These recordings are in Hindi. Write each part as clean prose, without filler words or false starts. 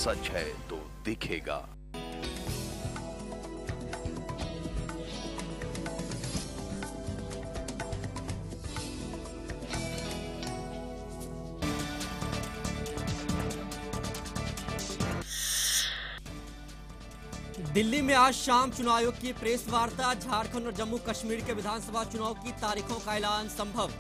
सच है तो दिखेगा। दिल्ली में आज शाम चुनाव आयोग की प्रेस वार्ता। झारखंड और जम्मू कश्मीर के विधानसभा चुनाव की तारीखों का ऐलान संभव।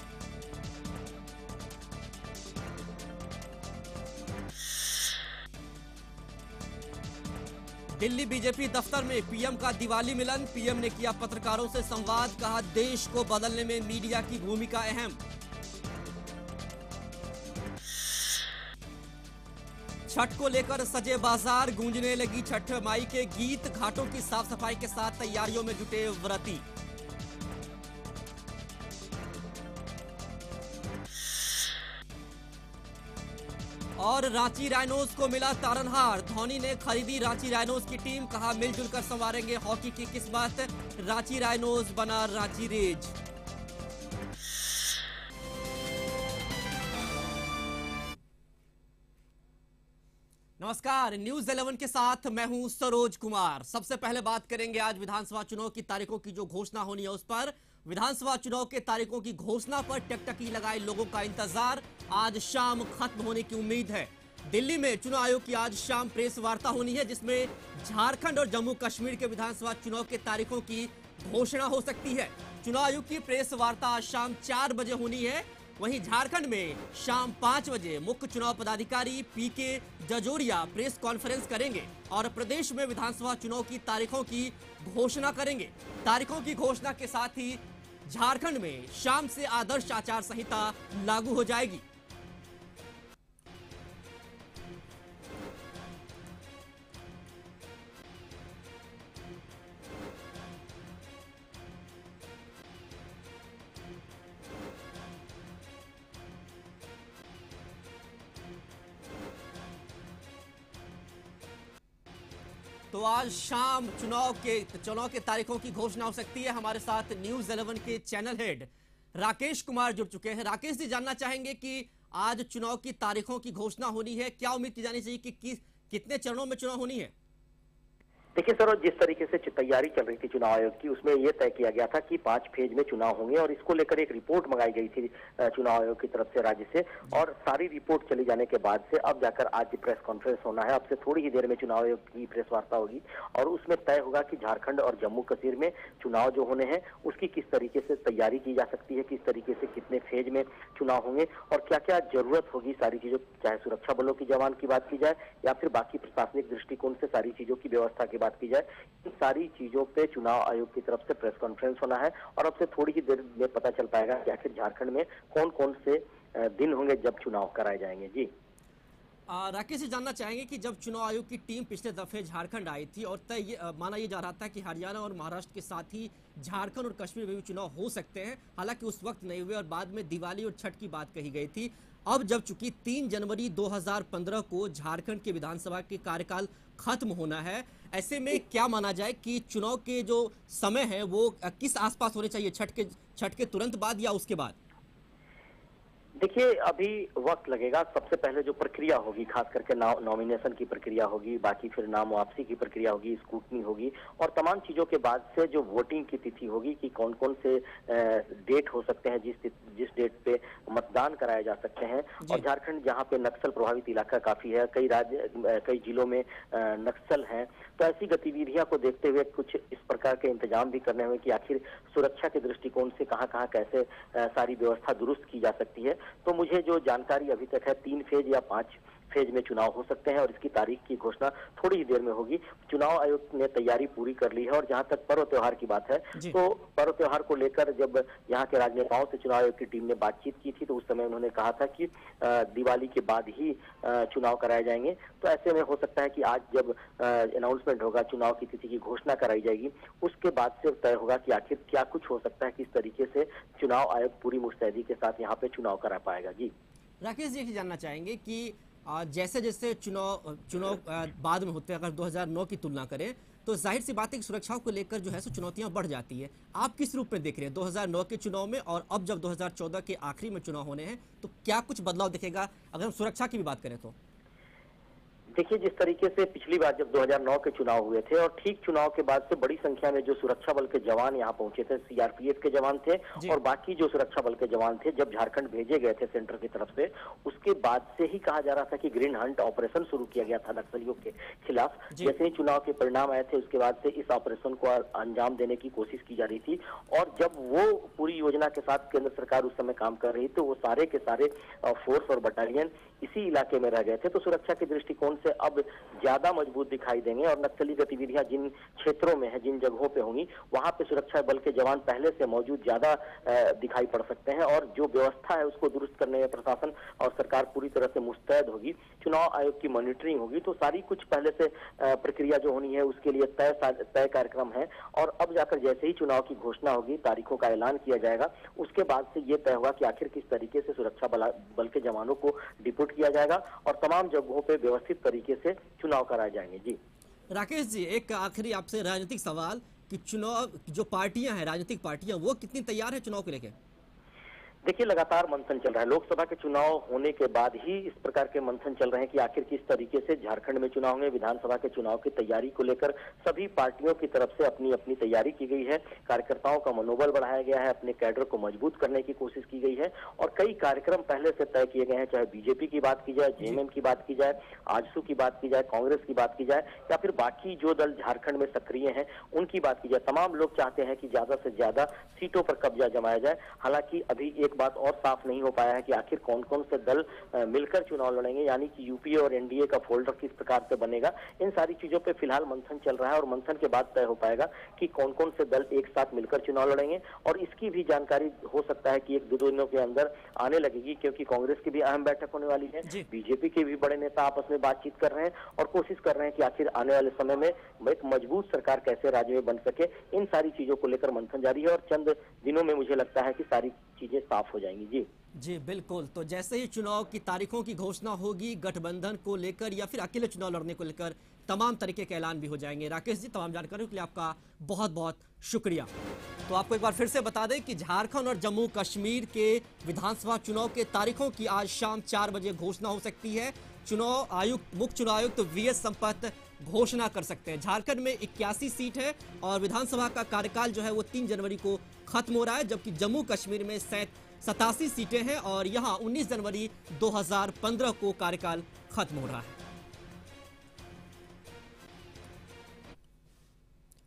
दिल्ली बीजेपी दफ्तर में पीएम का दिवाली मिलन। पीएम ने किया पत्रकारों से संवाद, कहा देश को बदलने में मीडिया की भूमिका अहम। छठ को लेकर सजे बाजार, गूंजने लगी छठ माई के गीत। घाटों की साफ सफाई के साथ तैयारियों में जुटे व्रती। और रांची राइनोज को मिला तारनहार। धोनी ने खरीदी रांची राइनोज की टीम, कहा मिलजुल कर संवारेंगे हॉकी की किस्मत। रांची राइनोज बना रांची रेज। नमस्कार, न्यूज 11 के साथ मैं हूं सरोज कुमार। सबसे पहले बात करेंगे आज विधानसभा चुनाव की तारीखों की जो घोषणा होनी है उस पर। विधानसभा चुनाव के तारीखों की घोषणा पर टकटकी लगाए लोगों का इंतजार। आज शाम खत्म होने की उम्मीद है। दिल्ली में चुनाव आयोग की आज शाम प्रेस वार्ता होनी है, जिसमें झारखंड और जम्मू कश्मीर के विधानसभा चुनाव के तारीखों की घोषणा हो सकती है। चुनाव आयोग की प्रेस वार्ता आज शाम 4 बजे होनी है। वहीं झारखंड में शाम 5 बजे मुख्य चुनाव पदाधिकारी पीके जजोरिया प्रेस कॉन्फ्रेंस करेंगे और प्रदेश में विधानसभा चुनाव की तारीखों की घोषणा करेंगे। तारीखों की घोषणा के साथ ही झारखंड में शाम से आदर्श आचार संहिता लागू हो जाएगी। तो आज शाम चुनाव के तारीखों की घोषणा हो सकती है। हमारे साथ न्यूज 11 के चैनल हेड राकेश कुमार जुड़ चुके हैं। राकेश जी, जानना चाहेंगे कि आज चुनाव की तारीखों की घोषणा होनी है, क्या उम्मीद की जानी चाहिए कि कितने चरणों में चुनाव होनी है? देखिए सर, जिस तरीके से तैयारी चल रही थी चुनाव आयोग की, उसमें यह तय किया गया था कि 5 फेज में चुनाव होंगे और इसको लेकर एक रिपोर्ट मंगाई गई थी चुनाव आयोग की तरफ से राज्य से। और सारी रिपोर्ट चली जाने के बाद से अब जाकर आज प्रेस कॉन्फ्रेंस होना है। अब से थोड़ी ही देर में चुनाव आयोग की प्रेस वार्ता होगी और उसमें तय होगा कि झारखंड और जम्मू कश्मीर में चुनाव जो होने हैं उसकी किस तरीके से तैयारी की जा सकती है, किस तरीके से कितने फेज में चुनाव होंगे और क्या क्या जरूरत होगी सारी चीजों, चाहे सुरक्षा बलों की जवान की बात की जाए या फिर बाकी प्रशासनिक दृष्टिकोण से सारी चीजों की व्यवस्था की बात की जाए। इन सारी चीजों पे चुनाव आयोग की तरफ से प्रेस कॉन्फ्रेंस होना है और अब से थोड़ी ही देर में पता चल पाएगा कि आखिर झारखंड में कौन कौन से दिन होंगे जब चुनाव कराए जाएंगे। जी राकेश जी, जानना चाहेंगे कि जब चुनाव आयोग की टीम पिछले दफे झारखंड आई थी और माना यह जा रहा था कि हरियाणा और महाराष्ट्र के साथ ही झारखंड और कश्मीर में भी चुनाव हो सकते हैं, हालांकि उस वक्त नहीं हुए और बाद में दिवाली और छठ की बात कही गई थी। अब जब चूंकि 3 जनवरी 2015 को झारखंड के विधानसभा के कार्यकाल खत्म होना है, ऐसे में क्या माना जाए कि चुनाव के जो समय है वो किस आसपास होने चाहिए? छठ के तुरंत बाद या उसके बाद? देखिए, अभी वक्त लगेगा। सबसे पहले जो प्रक्रिया होगी, खास करके नॉमिनेशन की प्रक्रिया होगी, बाकी फिर नाम वापसी की प्रक्रिया होगी, स्क्रूटनी होगी और तमाम चीजों के बाद से जो वोटिंग की तिथि होगी कि कौन कौन से डेट हो सकते हैं जिस डेट पे मतदान कराए जा सकते हैं। और झारखंड जहां पे नक्सल प्रभावित इलाका काफी है, कई जिलों में नक्सल है, तो ऐसी गतिविधियां को देखते हुए कुछ इस प्रकार के इंतजाम भी करने हुए कि आखिर सुरक्षा के दृष्टिकोण से कहां कहां कैसे सारी व्यवस्था दुरुस्त की जा सकती है। तो मुझे जो जानकारी अभी तक है 3 फेज या 5 फेज में चुनाव हो सकते हैं और इसकी तारीख की घोषणा थोड़ी ही देर में होगी। चुनाव आयोग ने तैयारी पूरी कर ली है और जहां तक पर्व त्योहार की बात है तो पर्व त्योहार को लेकर जब यहाँ के राजनेताओं से चुनाव आयोग की टीम ने बातचीत की थी तो उस समय उन्होंने कहा था कि दिवाली के बाद ही चुनाव कराए जाएंगे। तो ऐसे में हो सकता है कि आज जब अनाउंसमेंट होगा, चुनाव की तिथि की घोषणा कराई जाएगी, उसके बाद से तय होगा कि आखिर क्या कुछ हो सकता है, किस तरीके से चुनाव आयोग पूरी मुस्तैदी के साथ यहाँ पे चुनाव करा पाएगा। जी राकेश जी, जानना चाहेंगे कि जैसे जैसे चुनाव बाद में होते हैं, अगर 2009 की तुलना करें तो जाहिर सी बात है कि सुरक्षा को लेकर जो है सो चुनौतियां बढ़ जाती है। आप किस रूप में देख रहे हैं 2009 के चुनाव में और अब जब 2014 के आखिरी में चुनाव होने हैं तो क्या कुछ बदलाव दिखेगा अगर हम सुरक्षा की भी बात करें तो? देखिए, जिस तरीके से पिछली बार जब 2009 के चुनाव हुए थे और ठीक चुनाव के बाद से बड़ी संख्या में जो सुरक्षा बल के जवान यहाँ पहुंचे थे, सीआरपीएफ के जवान थे और बाकी जो सुरक्षा बल के जवान थे, जब झारखंड भेजे गए थे सेंटर की तरफ से, उसके बाद से ही कहा जा रहा था कि ग्रीन हंट ऑपरेशन शुरू किया गया था नक्सलियों के खिलाफ। जैसे ही चुनाव के परिणाम आए थे, उसके बाद से इस ऑपरेशन को अंजाम देने की कोशिश की जा रही थी और जब वो पूरी योजना के साथ केंद्र सरकार उस समय काम कर रही थी, वो सारे के सारे फोर्स और बटालियन इसी इलाके में रह गए थे। तो सुरक्षा के दृष्टिकोण से अब ज्यादा मजबूत दिखाई देंगे और नक्सली गतिविधियां जिन क्षेत्रों में है, जिन जगहों पे होंगी, वहां पे सुरक्षा बल के जवान पहले से मौजूद ज्यादा दिखाई पड़ सकते हैं और जो व्यवस्था है उसको दुरुस्त करने में प्रशासन और सरकार पूरी तरह से मुस्तैद होगी। चुनाव आयोग की मॉनिटरिंग होगी, तो सारी कुछ पहले से प्रक्रिया जो होनी है उसके लिए तय कार्यक्रम है और अब जाकर जैसे ही चुनाव की घोषणा होगी, तारीखों का ऐलान किया जाएगा, उसके बाद से ये तय होगा कि आखिर किस तरीके से सुरक्षा बल के जवानों को डिप्यूट किया जाएगा और तमाम जगहों पे व्यवस्थित तरीके से चुनाव कराए जाएंगे। जी राकेश जी, एक आखिरी आपसे राजनीतिक सवाल कि चुनाव जो पार्टियां हैं, राजनीतिक पार्टियां, वो कितनी तैयार है चुनाव को लेकर? देखिए, लगातार मंथन चल रहा है। लोकसभा के चुनाव होने के बाद ही इस प्रकार के मंथन चल रहे हैं कि आखिर किस तरीके से झारखंड में चुनाव होंगे। विधानसभा के चुनाव की तैयारी को लेकर सभी पार्टियों की तरफ से अपनी अपनी तैयारी की गई है। कार्यकर्ताओं का मनोबल बढ़ाया गया है, अपने कैडर को मजबूत करने की कोशिश की गई है और कई कार्यक्रम पहले से तय किए गए हैं, चाहे बीजेपी की बात की जाए, जेएमएम की बात की जाए, आजसू की बात की जाए, कांग्रेस की बात की जाए या फिर बाकी जो दल झारखंड में सक्रिय हैं उनकी बात की जाए। तमाम लोग चाहते हैं कि ज्यादा से ज्यादा सीटों पर कब्जा जमाया जाए। हालांकि अभी एक बात और साफ नहीं हो पाया है कि आखिर कौन कौन से दल मिलकर चुनाव लड़ेंगे, यानी कि यूपीए और एनडीए का फोल्डर किस प्रकार से बनेगा। इन सारी चीजों पे फिलहाल मंथन चल रहा है और मंथन के बाद तय हो पाएगा कि कौन कौन से दल एक साथ मिलकर चुनाव लड़ेंगे और इसकी भी जानकारी हो सकता है कि 1-2 दिनों के अंदर आने लगेगी, क्योंकि कांग्रेस की भी अहम बैठक होने वाली है, बीजेपी के भी बड़े नेता आपस में बातचीत कर रहे हैं और कोशिश कर रहे हैं कि आखिर आने वाले समय में एक मजबूत सरकार कैसे राज्य में बन सके। इन सारी चीजों को लेकर मंथन जारी है और चंद दिनों में मुझे लगता है कि सारी चीजें साफ हो जाएंगी। जी बिल्कुल। तो जैसे ही चुनाव की तारीखों की घोषणा होगी, गठबंधन को लेकर या फिर अकेले चुनाव लड़ने को लेकर तमाम तरीके के ऐलान भी हो जाएंगे। राकेश जी, तमाम जानकारियों के लिए आपका बहुत बहुत शुक्रिया। तो आपको एक बार फिर से बता दें कि झारखंड और जम्मू कश्मीर के विधानसभा चुनाव के तारीखों की आज शाम 4 बजे घोषणा हो सकती है। चुनाव आयुक्त, मुख्य चुनाव आयुक्त वीएस संपत घोषणा कर सकते हैं। झारखंड में 81 सीट है और विधानसभा का कार्यकाल जो है वो 3 जनवरी को खत्म हो रहा है, जबकि जम्मू कश्मीर में 87 सीटें हैं और यहां 19 जनवरी 2015 को कार्यकाल खत्म हो रहा है।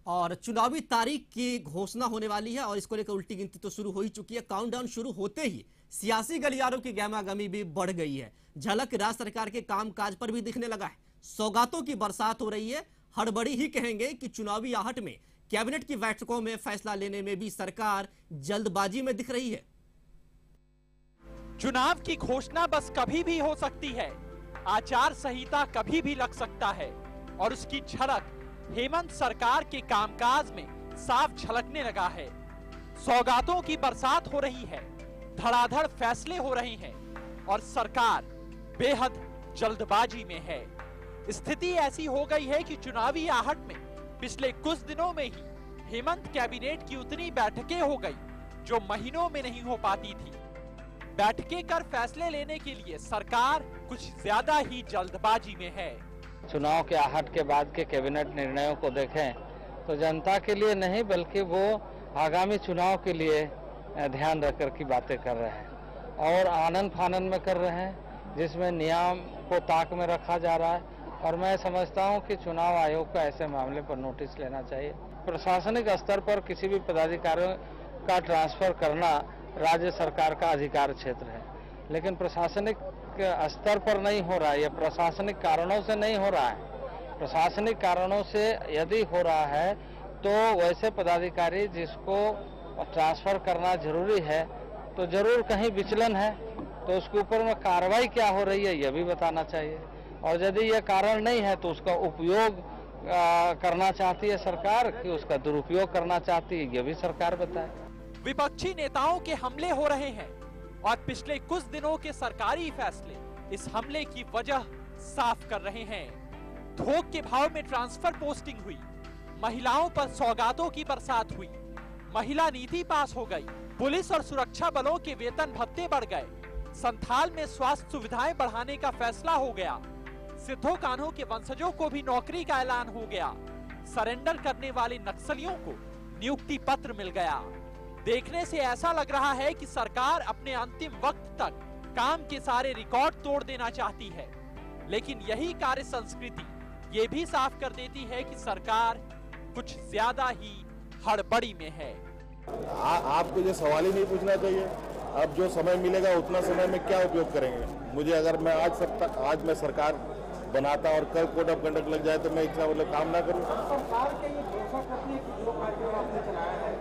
और चुनावी तारीख की घोषणा होने वाली है और इसको लेकर उल्टी गिनती तो शुरू हो ही चुकी है। काउंटडाउन शुरू होते ही सियासी गलियारों की गहमागहमी भी बढ़ गई है। झलक राज्य सरकार के कामकाज पर भी दिखने लगा है। सौगातों की बरसात हो रही है। हड़बड़ी ही कहेंगे कि चुनावी आहट में कैबिनेट की बैठकों में फैसला लेने में भी सरकार जल्दबाजी में दिख रही है। चुनाव की घोषणा बस कभी भी हो सकती है, आचार संहिता कभी भी लग सकता है और उसकी झलक हेमंत सरकार के कामकाज में साफ झलकने लगा है। सौगातों की बरसात हो रही है, धड़ाधड़ फैसले हो रहे हैं और सरकार बेहद जल्दबाजी में है। स्थिति ऐसी हो गई है कि चुनावी आहट में पिछले कुछ दिनों में ही हेमंत कैबिनेट की उतनी बैठकें हो गई जो महीनों में नहीं हो पाती थी। बैठकें कर फैसले लेने के लिए सरकार कुछ ज्यादा ही जल्दबाजी में है। चुनाव के आहट के बाद के कैबिनेट निर्णयों को देखें तो जनता के लिए नहीं बल्कि वो आगामी चुनाव के लिए ध्यान रखकर की बातें कर रहे हैं और आनन फानन में कर रहे हैं, जिसमें नियम को ताक में रखा जा रहा है। और मैं समझता हूं कि चुनाव आयोग को ऐसे मामले पर नोटिस लेना चाहिए। प्रशासनिक स्तर पर किसी भी पदाधिकारियों का ट्रांसफर करना राज्य सरकार का अधिकार क्षेत्र है, लेकिन प्रशासनिक स्तर पर नहीं हो रहा है। यह प्रशासनिक कारणों से नहीं हो रहा है। प्रशासनिक कारणों से यदि हो रहा है तो वैसे पदाधिकारी जिसको ट्रांसफर करना जरूरी है तो जरूर कहीं विचलन है, तो उसके ऊपर में कार्रवाई क्या हो रही है यह भी बताना चाहिए। और यदि यह कारण नहीं है तो उसका उपयोग करना चाहती है सरकार कि उसका दुरुपयोग करना चाहती है, यह भी सरकार बताए। विपक्षी नेताओं के हमले हो रहे हैं और पिछले कुछ दिनों के सरकारी फैसले इस हमले की वजह साफ कर रहे हैं। थोक के भाव में ट्रांसफर पोस्टिंग हुई, महिलाओं पर सौगातों की बरसात हुई, महिला नीति पास हो गई, पुलिस और सुरक्षा बलों के वेतन भत्ते बढ़ गए, संथाल में स्वास्थ्य सुविधाएं बढ़ाने का फैसला हो गया, सिद्धो कान्हो के वंशजों को भी नौकरी का ऐलान हो गया। सरेंडर करने वाले नक्सलियों को नियुक्ति पत्र मिल गया। देखने से ऐसा लग रहा है कि सरकार अपने अंतिम वक्त तक काम के सारे रिकॉर्ड तोड़ देना चाहती है, लेकिन यही कार्य संस्कृति ये भी साफ कर देती है कि सरकार कुछ ज्यादा ही हड़बड़ी में है। आपको ये सवाल ही नहीं पूछना चाहिए। अब जो समय मिलेगा उतना समय में क्या उपयोग करेंगे। मुझे अगर मैं आज मैं सरकार बनाता और कल कोड ऑफ कंडक्ट लग जाए तो मैं इच्छा मतलब काम ना करूं। सरकार के ये घोषणा करती है कि जो कार्यक्रम आपने चलाया है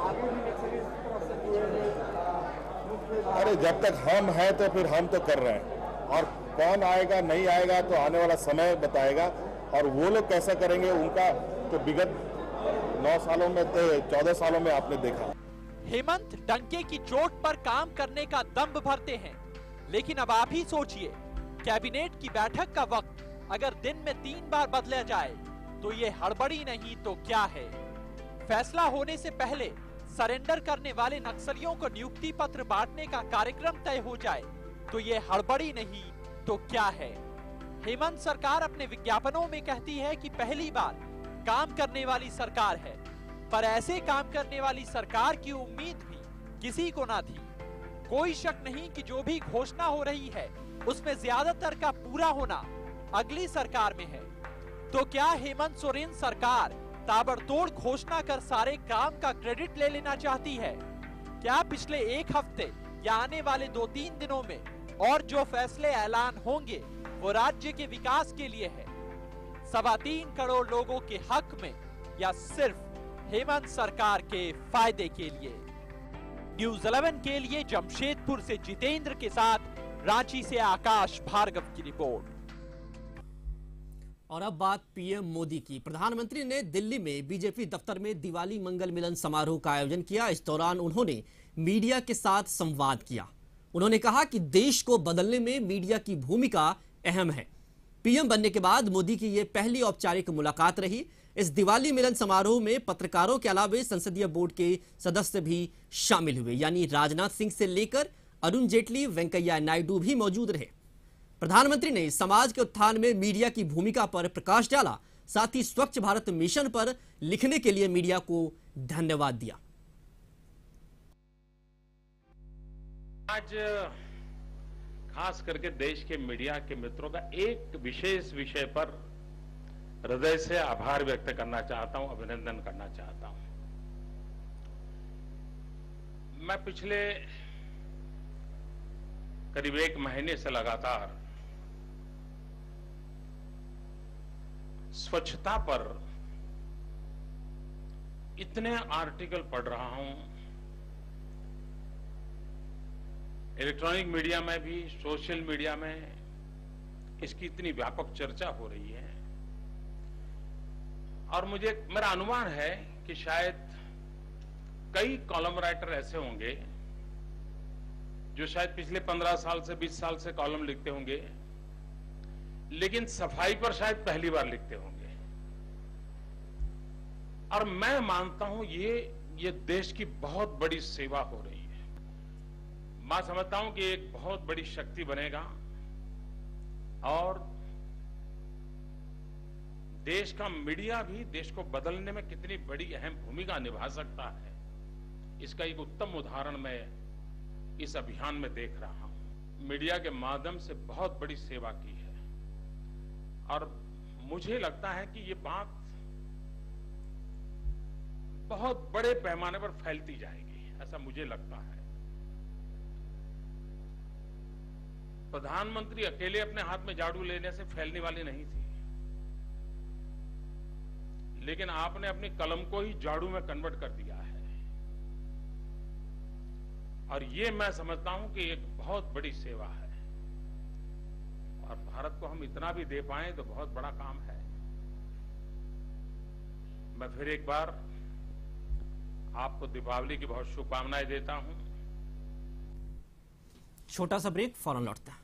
आगे भी नक्सली इस तरह से जुड़े। अरे जब तक हम हैं तो फिर हम तो कर रहे हैं, और कौन आएगा नहीं आएगा तो आने वाला समय बताएगा। और वो लोग कैसा करेंगे उनका तो विगत 9 सालों में 14 सालों में आपने देखा। हेमंत डंके की चोट पर काम करने का दम्भ भरते हैं, लेकिन अब आप ही सोचिए, कैबिनेट की बैठक का वक्त अगर दिन में 3 बार बदला जाए तो ये हड़बड़ी नहीं तो क्या है। फैसला होने से पहले सरेंडर करने वाले नक्सलियों को नियुक्ति पत्र बांटने का कार्यक्रम तय हो जाए तो ये हड़बड़ी नहीं तो क्या है। हेमंत सरकार अपने विज्ञापनों में कहती है कि पहली बार काम करने वाली सरकार है, पर ऐसे काम करने वाली सरकार की उम्मीद भी किसी को ना थी। कोई शक नहीं कि जो भी घोषणा हो रही है उसमें ज्यादातर का पूरा होना अगली सरकार में है। तो क्या हेमंत सोरेन सरकार ताबड़तोड़ घोषणा कर सारे काम का क्रेडिट ले लेना चाहती है? क्या पिछले एक हफ्ते या आने वाले 2-3 दिनों में और जो फैसले ऐलान होंगे वो राज्य के विकास के लिए है, 3.25 करोड़ लोगों के हक में, या सिर्फ हेमंत सरकार के फायदे के लिए? न्यूज़ 11 के लिए जमशेदपुर से जितेंद्र के साथ रांची से आकाश भार्गव की रिपोर्ट। और अब बात पीएम मोदी की। प्रधानमंत्री ने दिल्ली में बीजेपी दफ्तर में दिवाली मंगल मिलन समारोह का आयोजन किया। इस दौरान उन्होंने मीडिया के साथ संवाद किया। उन्होंने कहा कि देश को बदलने में मीडिया की भूमिका अहम है। पीएम बनने के बाद मोदी की यह पहली औपचारिक मुलाकात रही। इस दिवाली मिलन समारोह में पत्रकारों के अलावा संसदीय बोर्ड के सदस्य भी शामिल हुए, यानी राजनाथ सिंह से लेकर अरुण जेटली, वेंकैया नायडू भी मौजूद रहे। प्रधानमंत्री ने समाज के उत्थान में मीडिया की भूमिका पर प्रकाश डाला। साथ ही स्वच्छ भारत मिशन पर लिखने के लिए मीडिया को धन्यवाद दिया। आज खास करके देश के मीडिया के मित्रों का एक विशेष विषय पर हृदय से आभार व्यक्त करना चाहता हूं, अभिनंदन करना चाहता हूं। मैं पिछले करीब 1 महीने से लगातार स्वच्छता पर इतने आर्टिकल पढ़ रहा हूं, इलेक्ट्रॉनिक मीडिया में भी, सोशल मीडिया में इसकी इतनी व्यापक चर्चा हो रही है। और मेरा अनुमान है कि शायद कई कॉलम राइटर ऐसे होंगे जो शायद पिछले 15 साल से 20 साल से कॉलम लिखते होंगे, लेकिन सफाई पर शायद पहली बार लिखते होंगे। और मैं मानता हूं ये देश की बहुत बड़ी सेवा हो रही है। मैं समझता हूं कि एक बहुत बड़ी शक्ति बनेगा और देश का मीडिया भी देश को बदलने में कितनी बड़ी अहम भूमिका निभा सकता है, इसका एक उत्तम उदाहरण मैं इस अभियान में देख रहा हूं। मीडिया के माध्यम से बहुत बड़ी सेवा की है और मुझे लगता है कि ये बात बहुत बड़े पैमाने पर फैलती जाएगी, ऐसा मुझे लगता है। प्रधानमंत्री अकेले अपने हाथ में झाड़ू लेने से फैलने वाली नहीं थी, लेकिन आपने अपनी कलम को ही झाड़ू में कन्वर्ट कर दिया है। और ये मैं समझता हूं कि एक बहुत बड़ी सेवा है और भारत को हम इतना भी दे पाए तो बहुत बड़ा काम है। मैं फिर एक बार आपको दीपावली की बहुत शुभकामनाएं देता हूं। छोटा सा ब्रेक, फौरन लौटता है।